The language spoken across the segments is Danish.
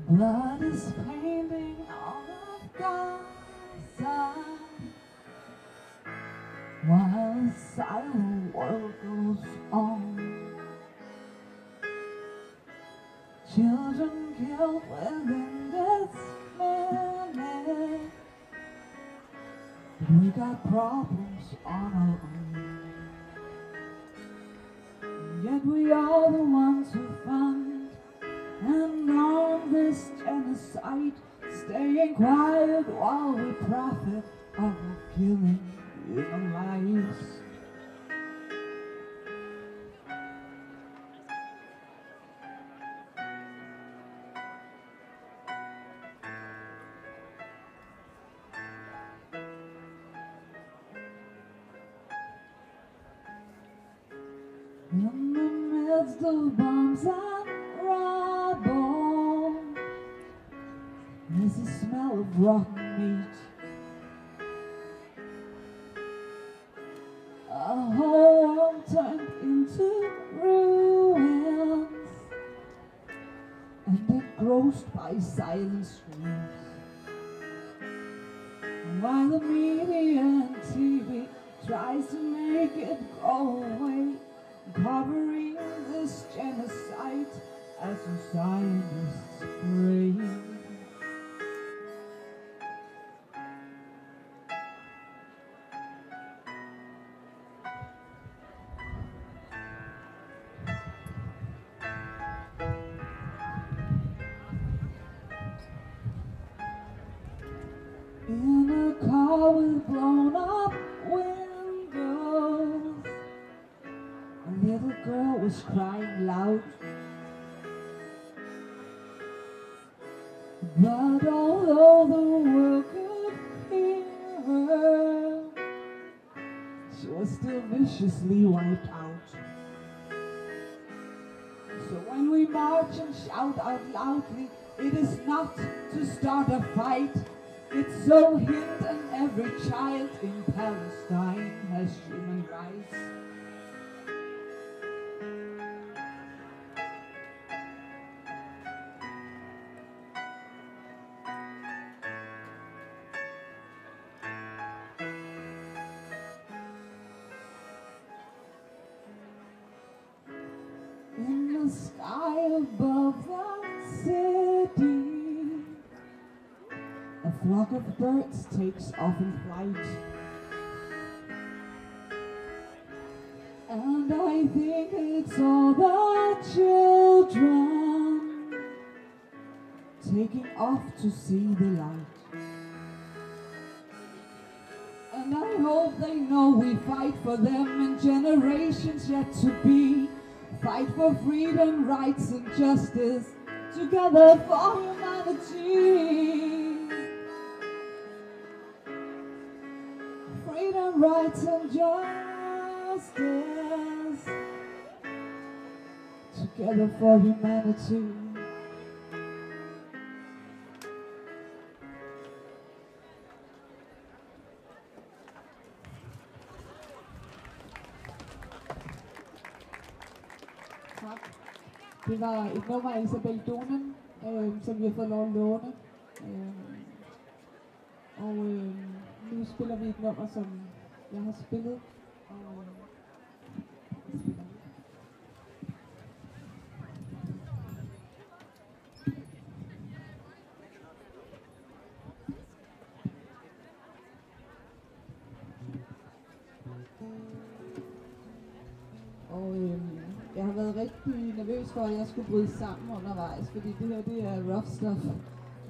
Blood is painting all of Gaza, while the silent world goes on. Children killed within this minute, but we got problems on our own. And yet we are the ones who fund and arm this genocide, staying quiet while we profit off of killing human lives. In the midst of bombs and rubble, there's the smell of rotten meat. A whole world turned into ruins, and engrossed by silent screams. And while the media and TV tries to make it go away, covering this genocide as the scientists pray. In a car with blown up windows, a little girl was crying loud. But although the world could hear her, she was still viciously wiped out. So when we march and shout out loudly, it is not to start a fight. It's so hint and every child in Palestine has human rights. In the sky above the city, a flock of birds takes off in flight. And I think it's all the children taking off to see the light. And I hope they know we fight for them in generations yet to be. Fight for freedom, rights and justice, together for humanity. Freedom, rights and justice, together for humanity. Tak. Det var et nummer af Isabel Donen, som vi har fået lov at låne. Nu spiller vi et nummer, som jeg har spillet. Jeg har været rigtig nervøs for, at jeg skulle bryde sammen undervejs, fordi det her, det er rough stuff.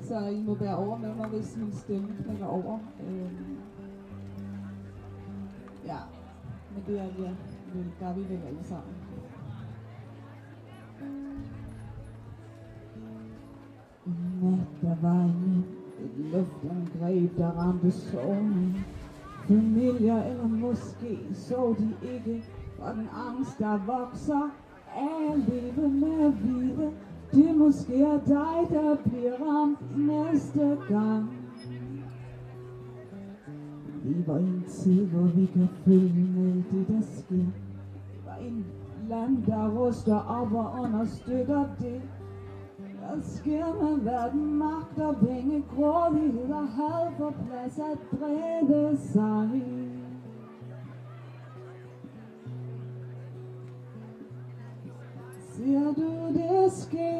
Så I må bære over med mig, hvis min stemme knækker over. Ja, men det er gør vi vel alle sammen. I nat, der var et luftangreb, der ramte sårene. Familier, eller måske så de ikke, og den angst, der vokser af at leve med hvide. Det måske er dig, der bliver ramt næste gang. Vi var i en tid, hvor vi kan følge med det, der sker. Vi var i en land, der ruster op og understøtter det. Hvad sker med verden, magt og penge, grådighed og had for plads at brede sig? Ser du det ske?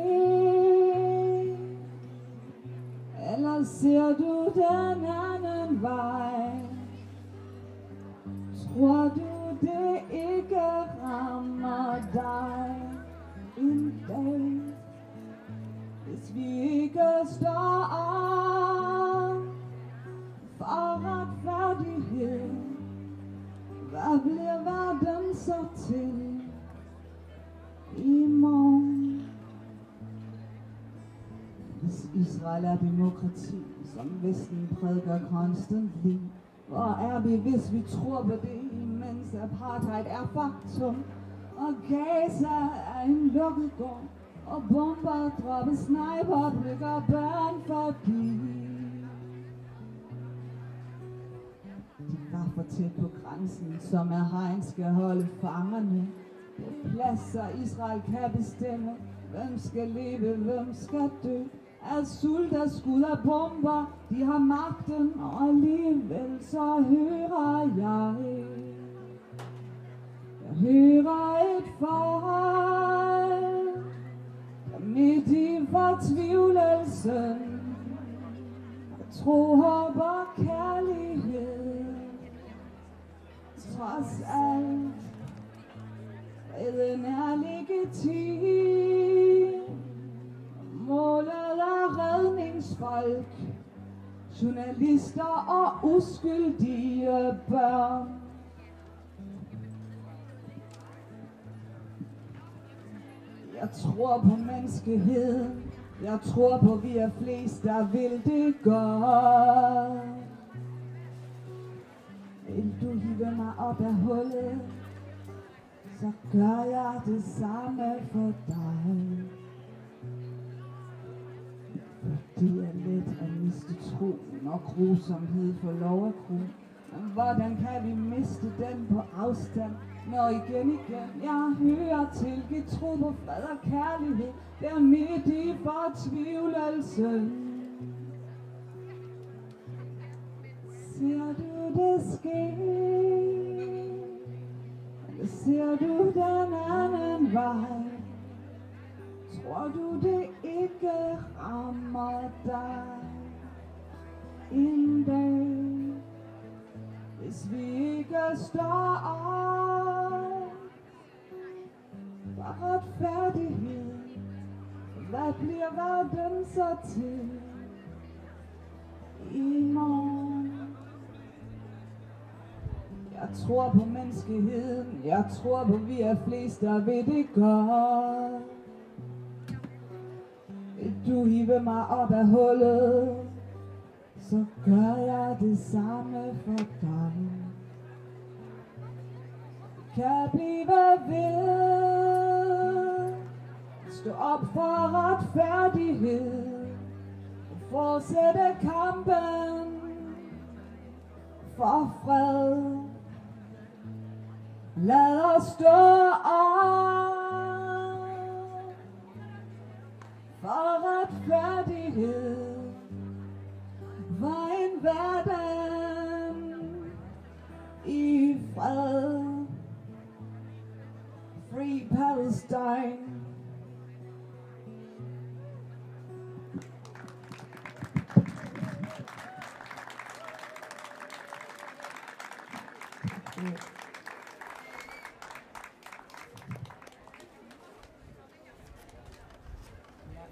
Eller ser du den anden vej? Tror du det ikke rammer dig en dag, hvis vi ikke står op for retfærdighed? Hvad bliver verden så til i morgen? Hvis Israel er demokrati, som Vesten prædiker constantly, hvor er vi, hvis vi tror på det, imens apartheid er faktum, og Gaza er en lukket gård, og bomber dropper, sniper blikker børn forbi. De var for tæt på grænsen, som er hegn skal holde fangerne på plads, så Israel kan bestemme, hvem skal leve, hvem skal dø. Af sult og skud og bomber, de har magten, og alligevel så hører jeg hører et forhold, der midt i fortvivlelsen, tro, håb og kærlighed. Trods alt, freden er legitim. Målet er redningsfolk, journalister og uskyldige børn. Jeg tror på menneskeheden. Jeg tror på, vi er flest, der vil det godt. Vil du hive mig op af hullet, så gør jeg det samme for dig. Det er let at miste troen, og grusomhed får lov at gro. Men hvordan kan vi miste den på afstand, når igen jeg hører til, giv tro på fred og kærlighed, der midt i fortvivlelsen. Ser du det ske? Eller ser du den anden vej? Tror du det ikke rammer dig en dag, hvis vi ikke står op for retfærdighed? Hvad bliver verden så til i morgen? Jeg tror på menneskeheden. Jeg tror på, vi er flest, der ved det godt. Vil du hive mig op af hullet, så gør jeg det samme for dig. Kan blive ved, stå op for retfærdighed, og fortsætte kampen for fred. Lad os stå op for retfærdighed, for en verden i fred. Free Palestine.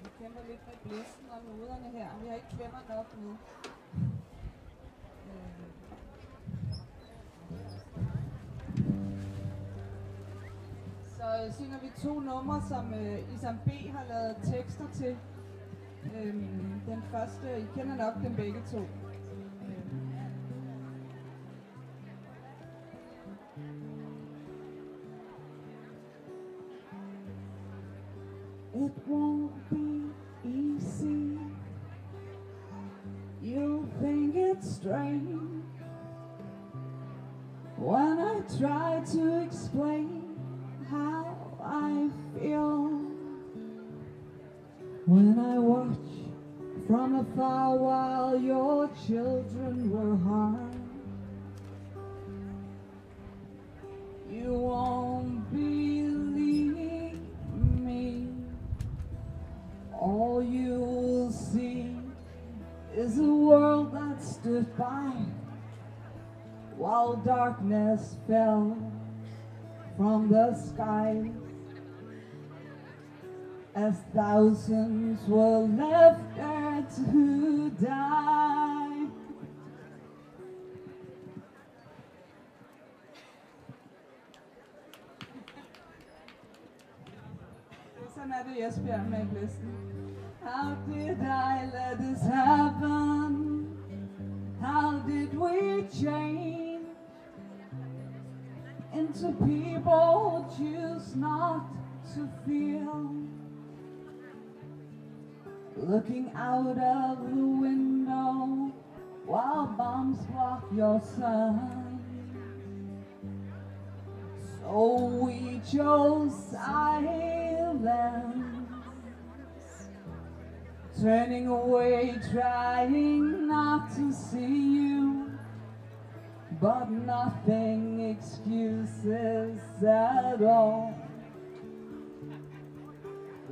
Vi kæmper lidt med blæsten og noderne her. Vi har ikke klemmer nok nu. Så synger vi 2 numre, som Isam B har lavet tekster til. Den første, I kender nok dem begge to. It won't be easy. You'll think it's strange when I try to explain how I feel. When I watch from afar while your children were harmed, you won't believe me. All you'll see is a world that stood by while darkness fell from the sky, as thousands were left there to die. Sådan er det i Esbjerg med listen. How did I let this happen? How did we change into people who choose not to feel? Looking out of the window while bombs block your sun. So we chose silence, turning away, trying not to see you, but nothing excuses at all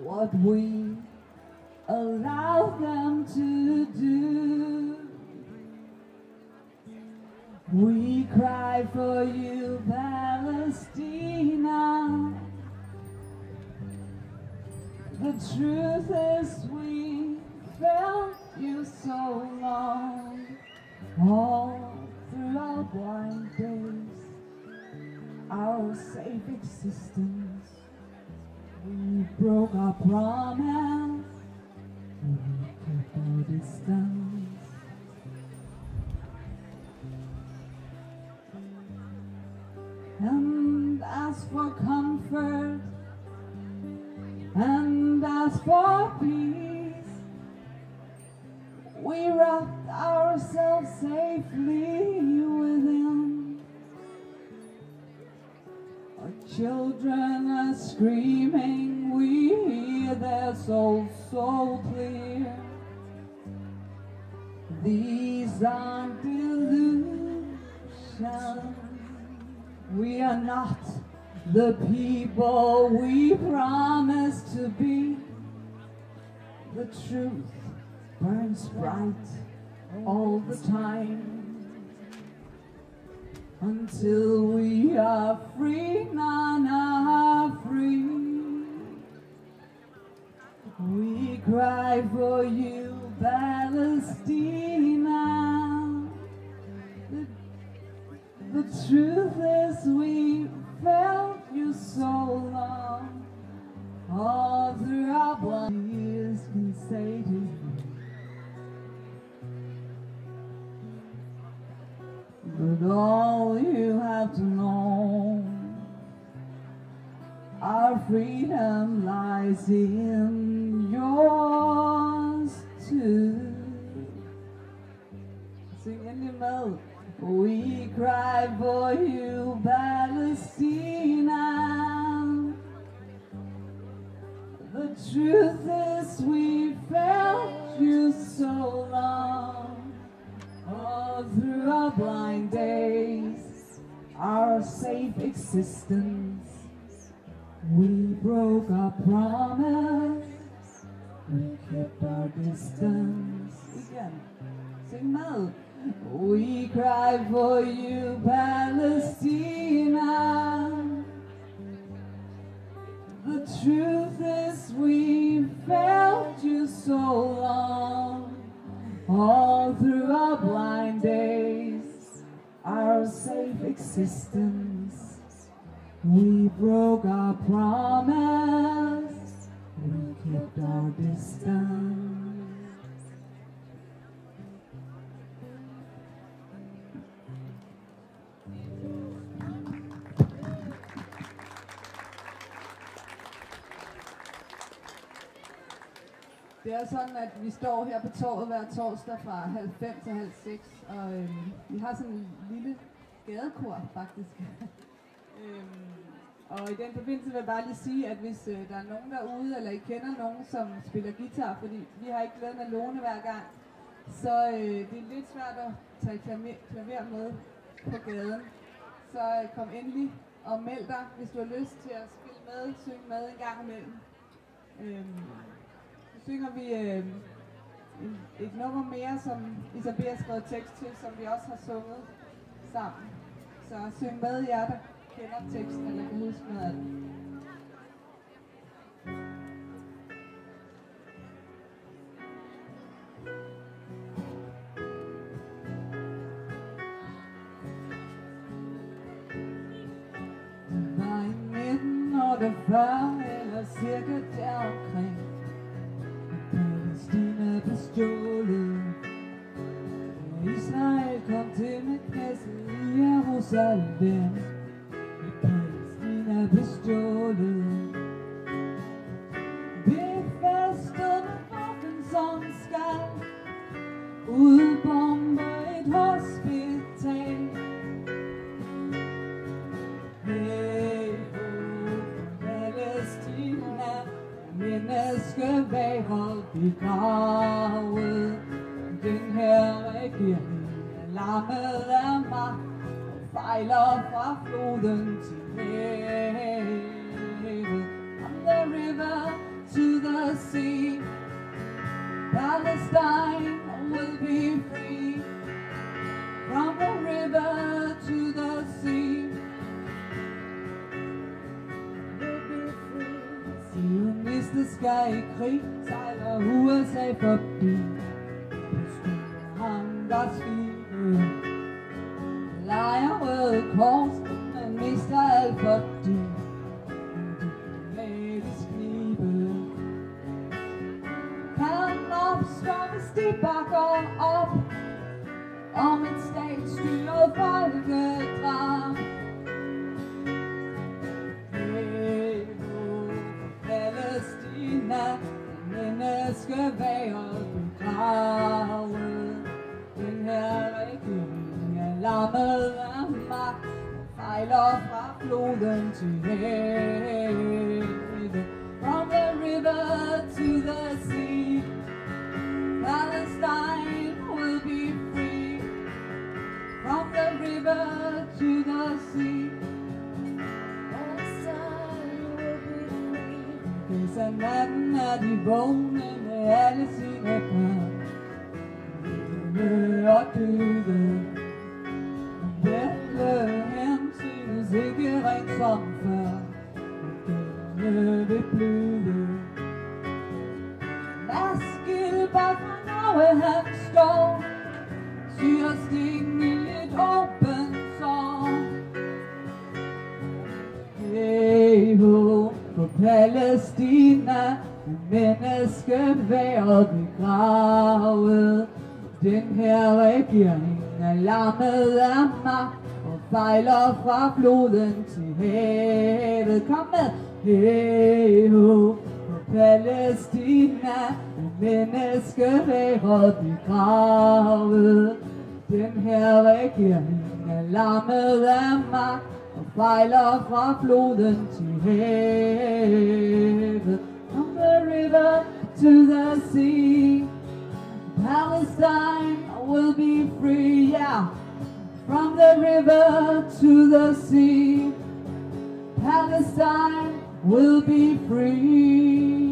what we allow them to do. We cry for you, Palestina. The truth is we felt you so long, all through our blind days, our safe existence. We broke our promise, we kept our distance. And asked for comfort, and asked for peace. We wrapped ourselves safely within. Our children are screaming, we hear their souls so clear. These aren't delusions. We are not the people we promised to be. The truth burns bright all the time, until we are free, none are free. We cry for you, Palestina. The truth is we felt you so long, all through our blind years can say to you. But all you have to know, our freedom lies in yours too. Sing Indie Mode. We cry for you, Palestina. The truth is we felt you so long, all through our blind days, our safe existence. We broke our promise, we kept our distance. Again, sing loud. We cry for you, Palestina. The truth is we felt you so long, all through our blind days, our safe existence. We broke our promise, we kept our distance. Det er sådan, at vi står her på torvet hver torsdag fra 5 til 5:30, og vi har sådan en lille gadekor faktisk. Og i den forbindelse vil jeg bare lige sige, at hvis der er nogen derude, eller I kender nogen, som spiller guitar, fordi vi har ikke glæden af låne hver gang, så det er lidt svært at tage klaver med på gaden. Så kom endelig og meld dig, hvis du har lyst til at spille med, synge med en gang imellem. Så synger vi et nummer mere, som Isabella har skrevet tekst til, som vi også har sunget sammen. Så syng med jer, der kender teksten eller kan huske noget af den. Det var i 1948 eller cirka deromkring, Palæstina blev stjålet. Israel kom til med knæsset i Jerusalem. Palæstina blev stjålet. Befæstet med våben som skal udbombe et hospital. Hey, Palæstina, menneskeværet begravet. Den her regering er lammet af magt og fejler fra floden til havet. From the river to the sea, Palestine will be free. From the river to the sea, will be free. Sionistiske i krig sejler USA forbi. Hangarskibe leger Røde Kors, men mister alt fordi diplomatisk knibe kan opstå, hvis de bakker op om et statsstyret folkedrab. Hey, Palæstina, menneskeværet begravet. Den her regering er lammet af magt og fejler fra floden til havet. From the river to the sea, Palestine will be free. From the river to the sea, Palestine will be free. Hvis af natten er de vågne med alle sine børn og døde. Bethlehem synes ikke rent som før, og døde vil bløde. Mads Gilbert fra Norge, han står, syr stikken i et åbent sår. Hey ho, på Palæstina, menneskeværet begravet. Den her regering er lammet af magt og fejler fra floden til havet. Kom med! Hey ho, på Palæstina er menneskeværet begravet. Den her regering er lammet af magt og fejler fra floden til havet. From the river to the sea, Palestine will be free, yeah. From the river to the sea, Palestine will be free.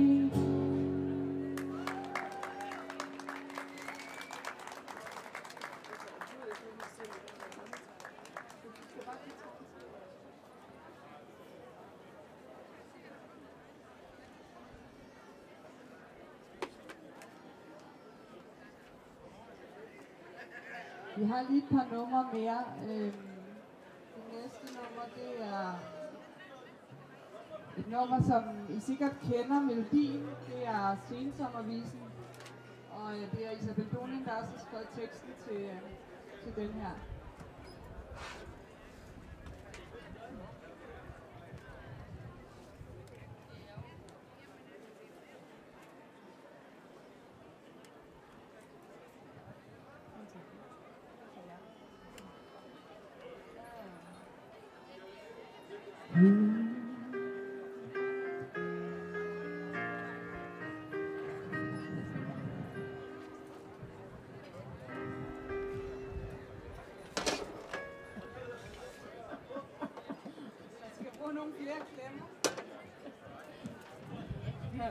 Vi har lige et par numre mere. Det næste nummer, det er et nummer, som I sikkert kender melodien. Det er Sensommervisen. Og det er Isabel Donin, der også har skrevet teksten til den her. flere klemmer. Ja.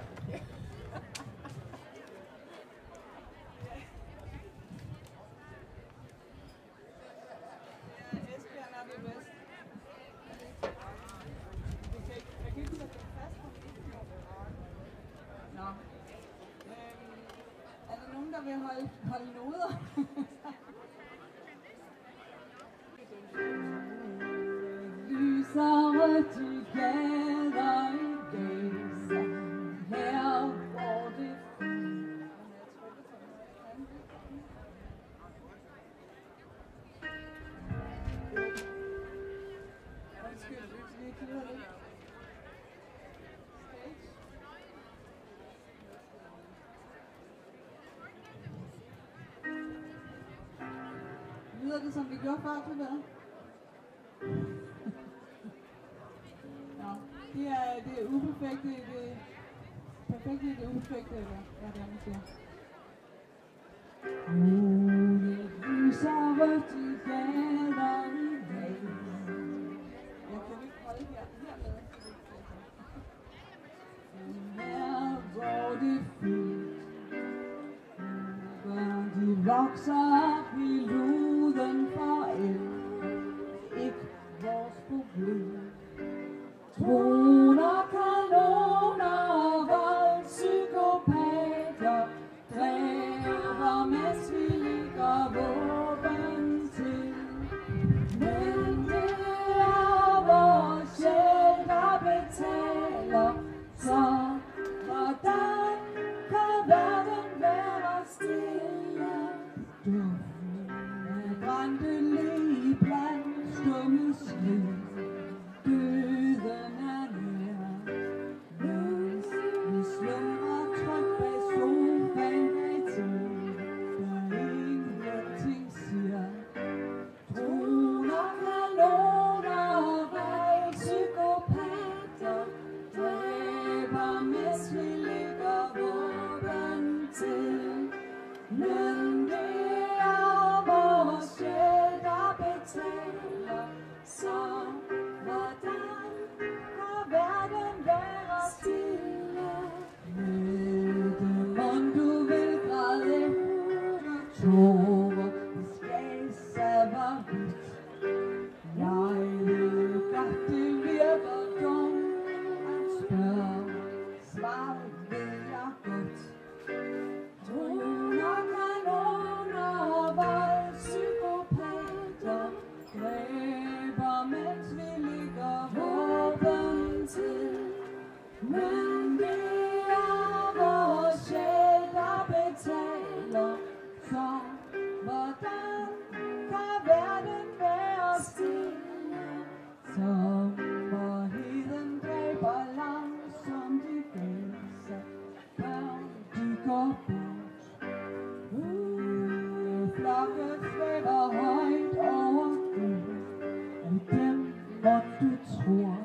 Esbjørn er det bedst. Jeg kan ikke sætte den fast på mikrofonen. Nå. Er der nogen, der vil holde noder? Lysere de gader i Gaza, her hvor det undskyld, vi klipper lidt. Lyder det, som vi gjorde før, Claire? Ja, det er uperfekte, det perfekte, det uperfekte, eller hvad det er, man siger. Lysere de gader i Gaza. Jeg kan ikke holde hernede. Her hvor det fyldt, børn de vokser op i luden for el. Ikke vores problem. Droner, kanoner og vold, psykopater dræber, mens vi lægger våben til. Men det er vores sjæl, der betaler. Så hvordan kan verden være stille? Duften af brændte lig blandt stumme skrig. Døden er nær. Mens vi slumrer trygt bag sofaen bag tid, der ingenting siger. Droner, kanoner og psykopater dræber, mens vi lægger våben til. Men det er vores sjæl, der betaler. Så hvordan kan verden være stille? Mette, mon du vil græde efter tårer, hvis Gaza var hvidt. Jeg ved godt, det virker dumt at spørge, svaret ved jeg godt. Droner, kanoner og vold, psykopater dræber, mens vi lægger våben til. Men det er vores sjæl, der betaler. Så hvordan kan verden være stille? Sommerheden dræber langsomt i Gaza. Børn, de går bort. Flokke svæver højt over Gud. Er dem, hvor du tror?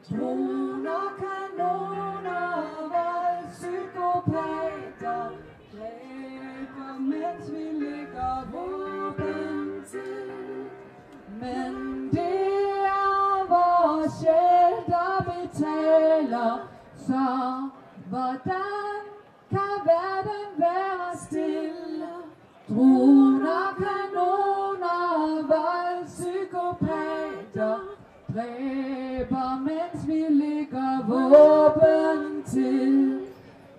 Droner, kanoner og vold, psykopater dræber, mens vi lægger våben til. Men det er vores sjæl, der betaler. Så hvordan kan verden være stille? Droner, kanoner og vold, psykopater dræber, mens vi lægger våben til.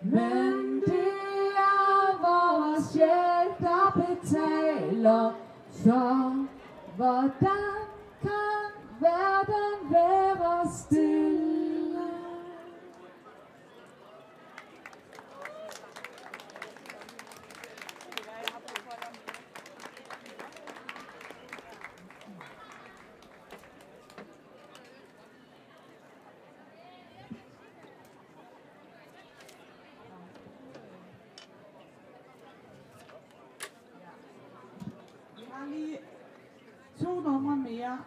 Men det er vores sjæl, der betaler. Så hvordan kan verden være stille? Lige 2 numre mere,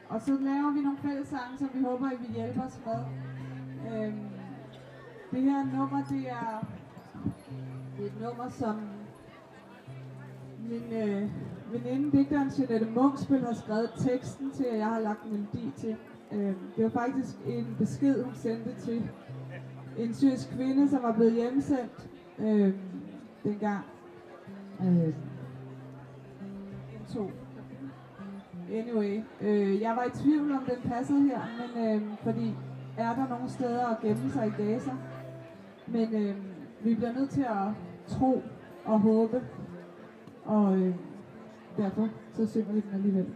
og så laver vi nogle fællessange, som vi håber, I vil hjælpe os med. Det her nummer, det er et nummer, som min veninde, digteren Jeanette Munksbøl, har skrevet teksten til, og jeg har lagt melodi til. Det var faktisk en besked, hun sendte til en syrisk kvinde, som var blevet hjemsendt dengang. Anyway, jeg var i tvivl om den passede her, men fordi er der nogle steder at gemme sig i Gaza? Men vi bliver nødt til at tro og håbe, og derfor så synger vi den alligevel.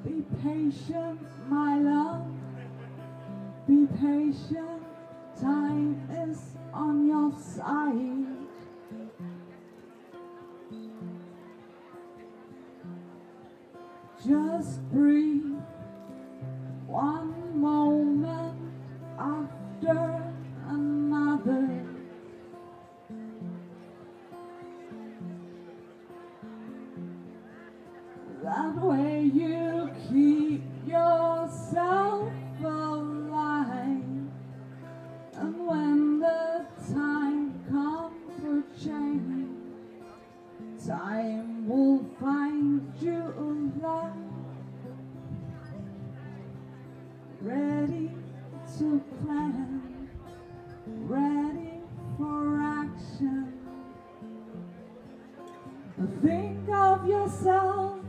Be patient, my love. Be patient. Time is on your side. Just breathe one moment after another. That way you keep yourself alive. And when the time comes for change, time will find you alive, ready to plan, ready for action. Think of yourself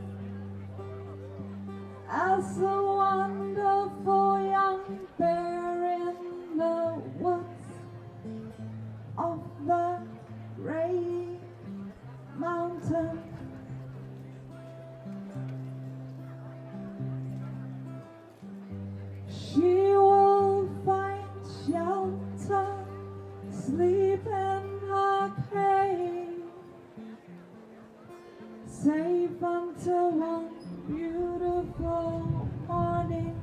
as a wonderful young bear in the woods of the great mountain. She will find shelter, sleep in her cave, safe until one beautiful morning,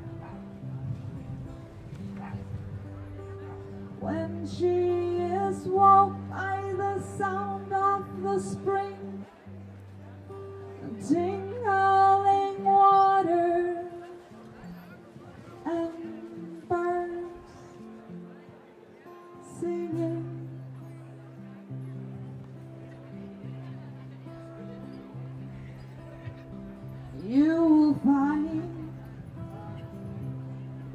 when she is woke by the sound of the spring, tingling water and birds singing. You will find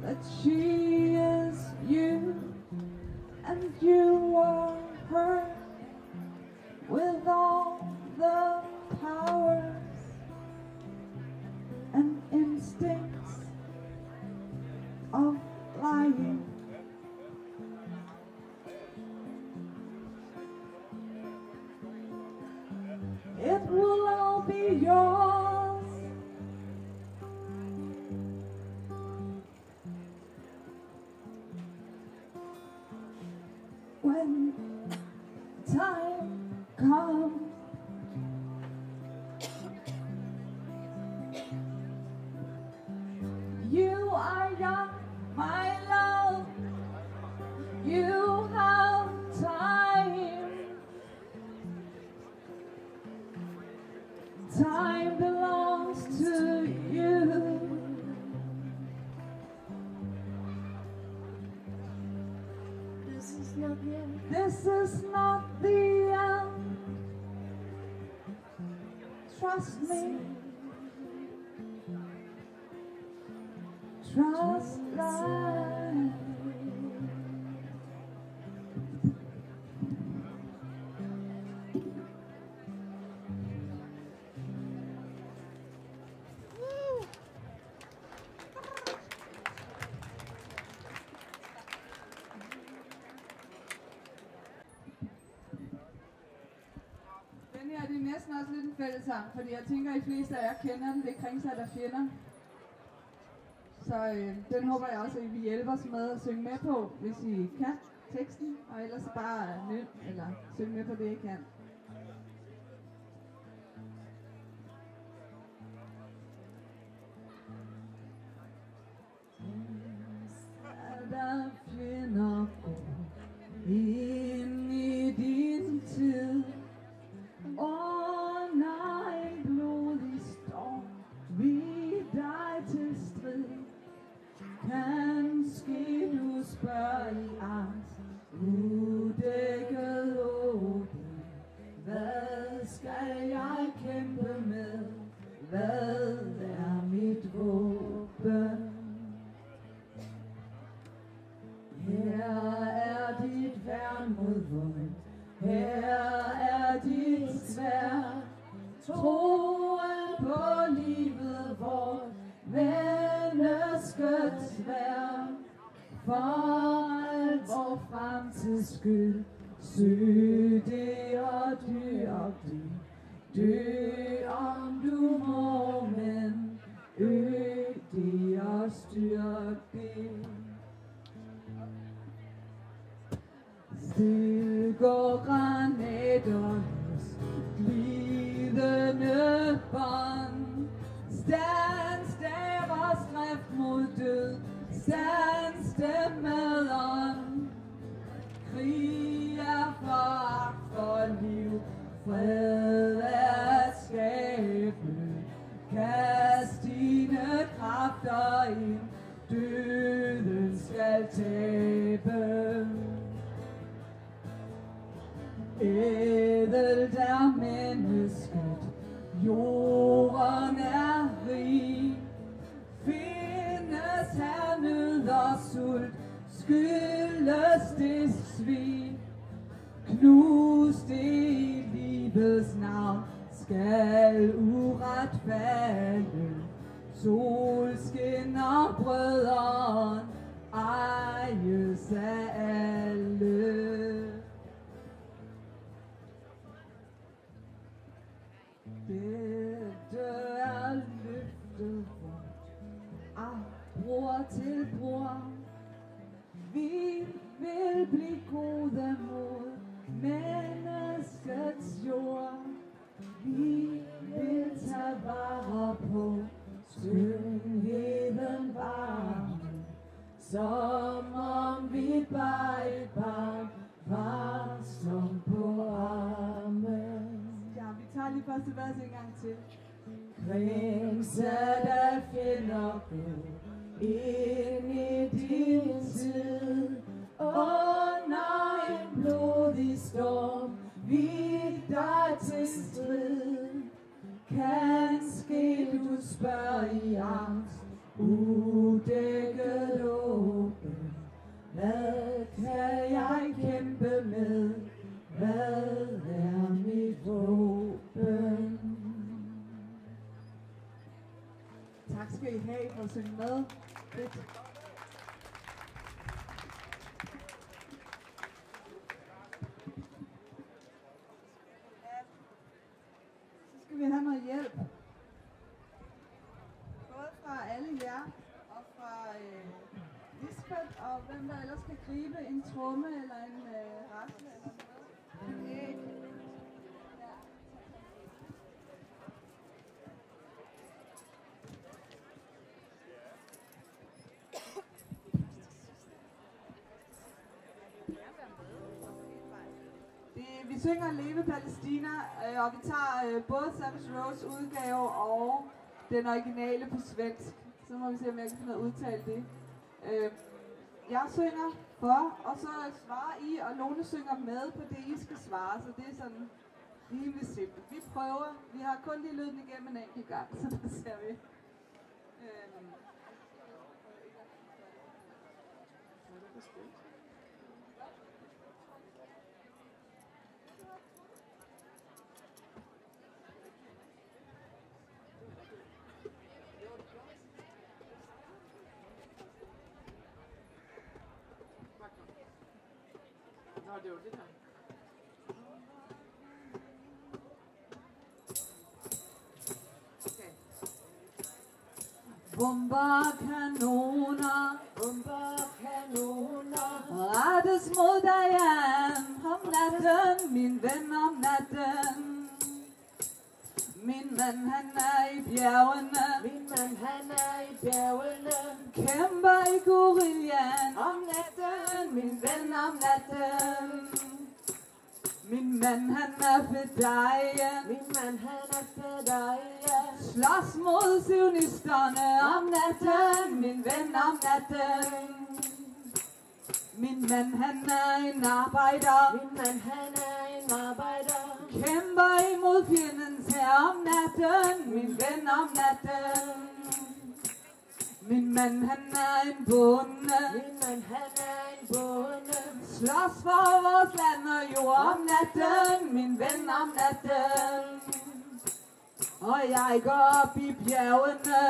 that she is you and you are her, with all the powers and instincts of life. It will all be yours. When time comes, you are young, my love. You have time. Time belongs to you. This is not the end. Trust me. Trust life. Den her, det er næsten også lidt en fællessang, fordi jeg tænker, at I fleste af jer kender den. Det er Kringsat af fjender. Så den håber jeg også, at I vil hjælpe os med at synge med på, hvis I kan teksten, og ellers bare nyn, eller synge med på det, I kan. Der fjender ind i din tid. Under en blodig storm, vi dig til strid. Kanskje du spørger i angst, menneskets værd, for alt vor fremtids skyld. Søg det og dø og det, dø om du må, men øg det og styrk det. Stil går granaternes glidende bånd. Stands deres drift mod død, stands dem med ånd. Krig er foragt for liv, fred er skæbne. Kast dine kræfter ind, døden skal tabe. Ædelt er mennesket, jorden er rig. Findes her nød og sult, skyldes det svig. Knus det i livets navn, skal uret falde. Solskin og brødren ejes af alle. Dette er løftet vort, af bror til bror. Vi vil blive gode mod menneskets jord. Vi vil tage vare på skønheden varme, som om vi bar et barn varsom på armen. Ja, vi tager lige første vers en gang til. Kringset af fjender gå ind i din tid. Under en blodig storm, vig dig til strid. Kanske du spørger i angst, udækket åben. Hvad kan jeg kæmpe med? Hvad er mit våben? Tak skal I have for at synge med. Fedt. Så skal vi have noget hjælp. Både fra alle jer og fra Lisbeth og hvem der ellers kan gribe en tromme eller en rasle eller noget. En æg. Vi synger Leve Palæstina, og vi tager både Savage Rose udgave og den originale på svensk. Så må vi se, om jeg kan finde ud af at udtale det. Jeg synger for, og så svarer I, og Lone synger med på det, I skal svare. Så det er sådan rimelig simpelt. Vi prøver. Vi har kun lige lyden igennem en enkelt gang, så der ser vi. Nå, det var det der. Okay. Bomber, kanoner, rettes mod dig om natten, min ven om natten. Min mand han er i bjergene, kæmper i guerillaen om natten, min ven om natten. Min mand han er fedejen, slås mod sionisterne om natten, min ven om natten. Min mand han er en arbejder, kæmper imod fjendens hær om natten, min ven om natten. Min mand han er en bonde, slås for vores land og jord om natten, min ven om natten. Og jeg går op i bjergene,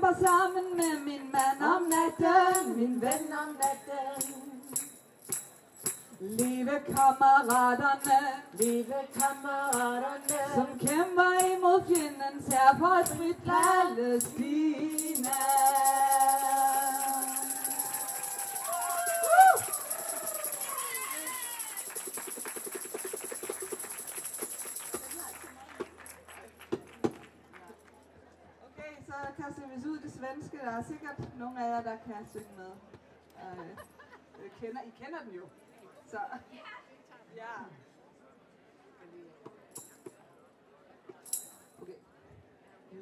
sover sammen med min mand om natten, min ven om natten. Levekammeraterne, som kæmper imod fjendens hær for et frit Palæstina. Okay, så kaster vi os ud det svenske. Der er sikkert nogle af jer, der kan synge med. I kender den jo. Så, ja. Okay.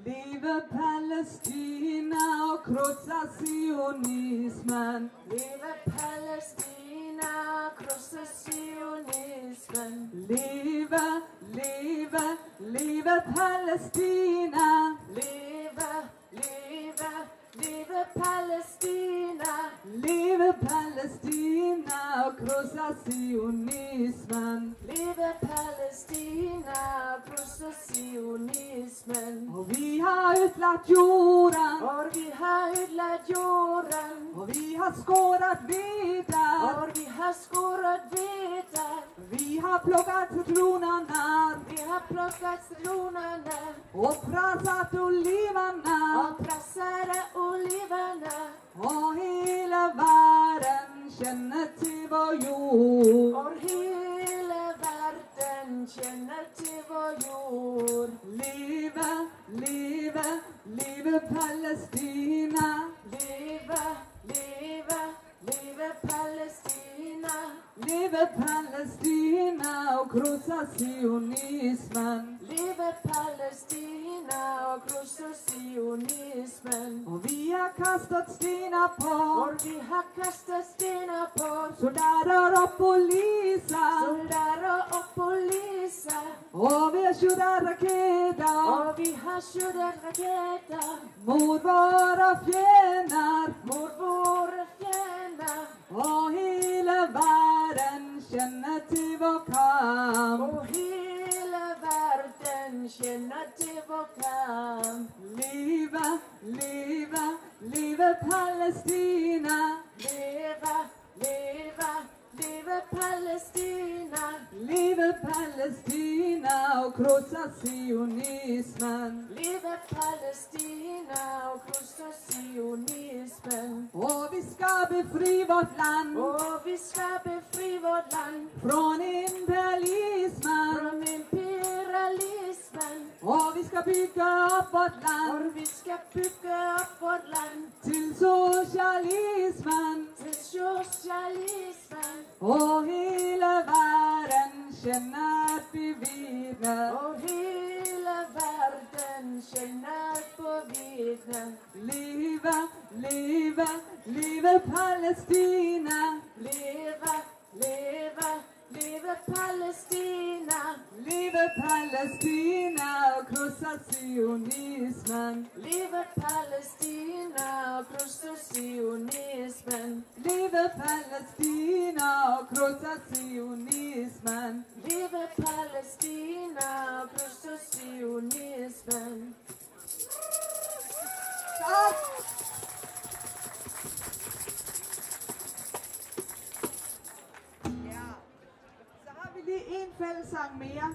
Leve Palæstina og krydser sionismen. Leve Palæstina og krydser sionismen. Leve, leve, leve Palæstina. Leve, leve, leve Palæstina. Leve Palæstina og krydser sionismen. Leve Palæstina og krydser sionismen. Og vi har ødelagt jorden. Og vi har ødelagt jorden. Og vi har skåret videre. Og vi har skåret videre. Vi har plukket citronerne. Vi har plukket citronerne. Og presset oliverne. Og presset oliverne. Og hele verden kjenner til vår jord. Og hele verden kjenner til vår jord. Leve, leve, leve Palæstina. Leve, leve, leve Palæstina. Leve Palæstina og krydser sionismen. Leve Palæstina og krydser sionismen. Og vi har kastet stener på. Og vi har kastet stener på. Soldater og poliser. Soldater og poliser. Og vi har skudt raketter. Og vi har skudt raketter. Mod våre fjender. Mod våre fjender. Og hele verden kjenner til vår kamp. Og hele verden kjenner til vår kamp. Leve, leve, leve Palæstina. Leve, leve, leve Palæstina. Leve Palæstina og krydser sionismen. Leve Palæstina og krydser sionismen. Og vi skal befri vort land. Og vi skal befri vort land. Fra imperialismen. Fra imperialismen. Og vi skal bygge op vort land. Og vi skal bygge op vort land. Til socialismen. Til socialismen. Og hele verden kjenner at bevidne. Og hele verden kjenner på vidne. Leve, leve, leve Palæstina. Leve, leve, leve Palæstina. Leve Palæstina og krydser sionismen. Leve Palæstina og krydser sionismen. Leve Palæstina og krydser sionismen. Leve Palæstina og krydser sionismen. Tak! Ja. Så har vi lige en fællessang mere.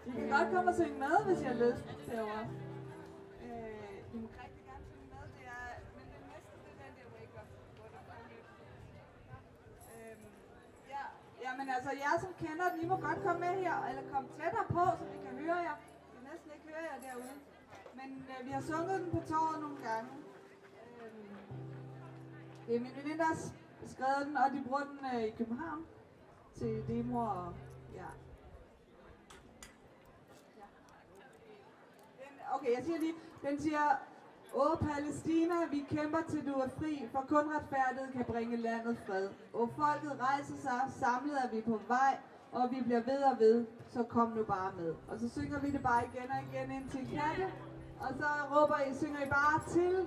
I kan godt komme og synge med, hvis I har lyst derovre. I må rigtig gerne synge med, det er, men det næste, det er den der Wake Up. Men altså, jer som kender den, I må godt komme med her, eller komme tættere på, så vi kan høre jer. Vi kan næsten ikke høre jer derude. Men vi har sunget den på torvet nogle gange. Det er min veninde, der har skrevet den, og de bruger den i København til demoer og ja. Okay, jeg siger lige, den siger, Åh Palæstina, vi kæmper til du er fri, for kun retfærdighed kan bringe landet fred. Og folket rejser sig, samlet er vi på vej, og vi bliver ved og ved, så kom nu bare med. Og så synger vi det bare igen og igen indtil I kan det. Og så synger I bare til,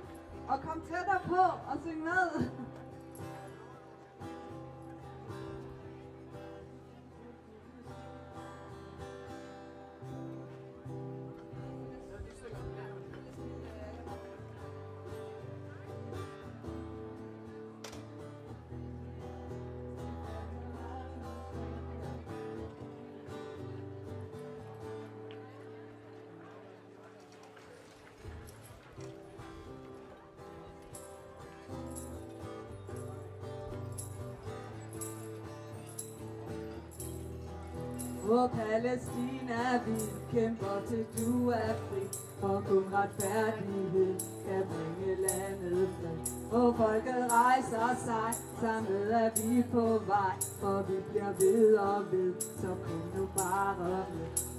og kom tættere på og syng med. På Palæstina vi kæmper til du er fri, for kun retfærdighed kan bringe landet fred. Og folket rejser sig, samlet er vi på vej, for vi bliver ved og ved, så kom nu bare med.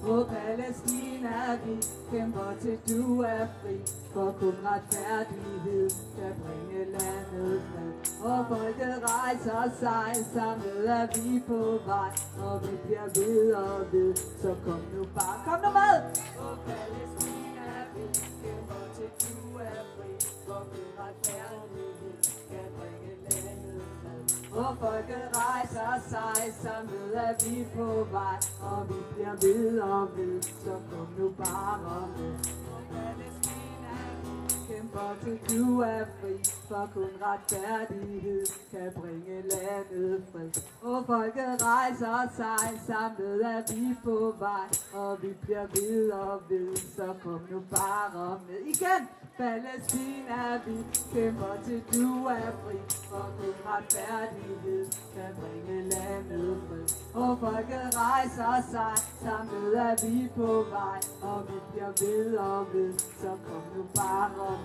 På Palæstina vi kæmper til du er fri, for kun retfærdighed kan bringe landet fred. Og folket rejser sig, samlet er vi på vej, og vi bliver ved og ved, så kom nu bare, kom nu med! På Palæstina vi kæmper til du er fri, for kun retfærdighed kan bringe landet fred. Og folket rejser sig, samlet er vi på vej, og vi bliver ved og ved, så kom nu bare med. På Palæstina vi kæmper til du er fri, for kun retfærdighed kan bringe landet fred. Og folket rejser sig, samlet er vi på vej, og vi bliver ved og ved, så kom nu bare med igen. Palæstina vi kæmper til du er fri, for kun retfærdighed kan bringe landet fred. Og folket rejser sig, samlet er vi på vej, og vi bliver ved og ved, så kom nu bare med.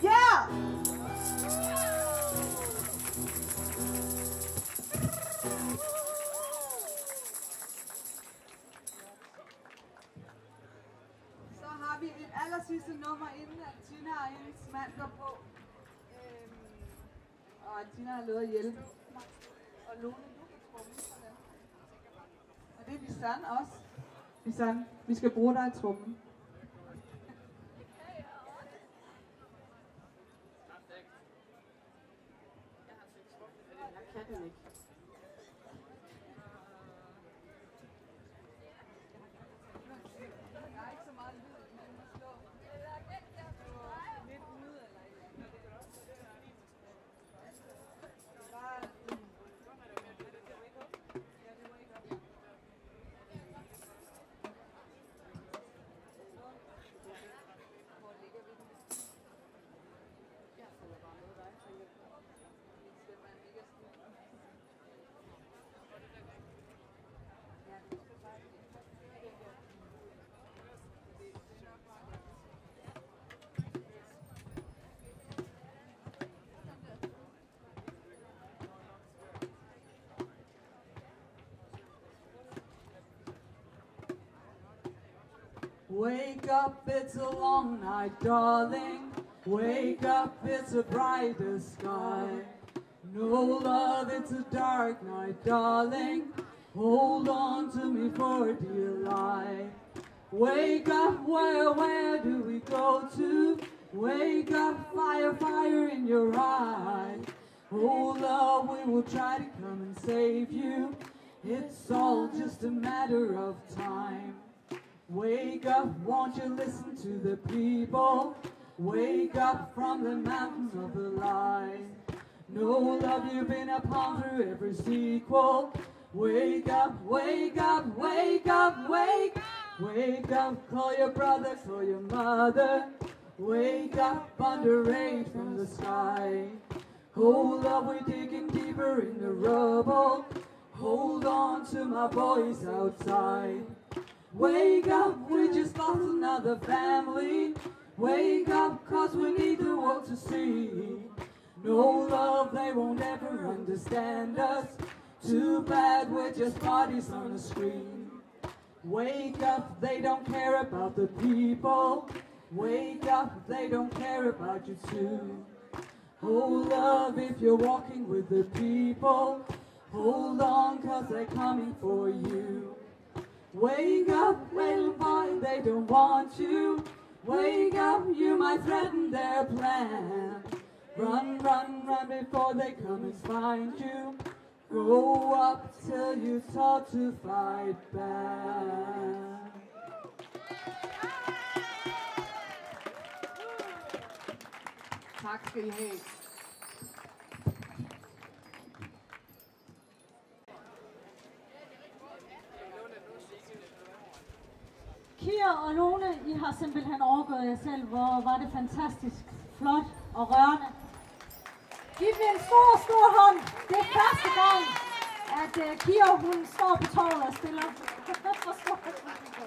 Yeah! Så har vi et allersidste nummer, inden at Tina og hendes mand går på. Og Tina har lovet at hjælpe. Og Lone, du kan tromme sådan. Og det er Lisanne også. Lisanne, vi skal bruge dig i trommen. Jeg kan den ikke. Der er ikke så meget lyd, men man må slå lidt ud eller Wake up, it's a long night, darling. Wake up, it's a brighter sky. No love, it's a dark night, darling. Hold on to me for dear life. Wake up, where do we go to? Wake up, fire, fire in your eyes. Oh love, we will try to come and save you. It's all just a matter of time. Wake up, won't you listen to the people? Wake up from the mountains of the line. No love, you've been upon through every sequel. Wake up, wake up, wake up, wake. Wake up, call your brother, call your mother. Wake up, under rain from the sky. Oh love, we're digging deeper in the rubble. Hold on to my voice outside. Wake up, we just lost another family. Wake up, cause we need the world to see. No love, they won't ever understand us. Too bad, we're just bodies on a screen. Wake up, they don't care about the people. Wake up, they don't care about you too. Oh love, if you're walking with the people, hold on, cause they're coming for you. Wake up, little boy, they don't want you. Wake up, you might threaten their plan. Run, run, run before they come and find you. Grow up till you taught to fight back. Tak skal I have. Kira og Lone, I har simpelthen overgået jer selv. Hvor var det fantastisk, flot og rørende. Giv dem en stor, stor hånd. Det er første gang, at Kira hun står på torvet og spiller. For stor.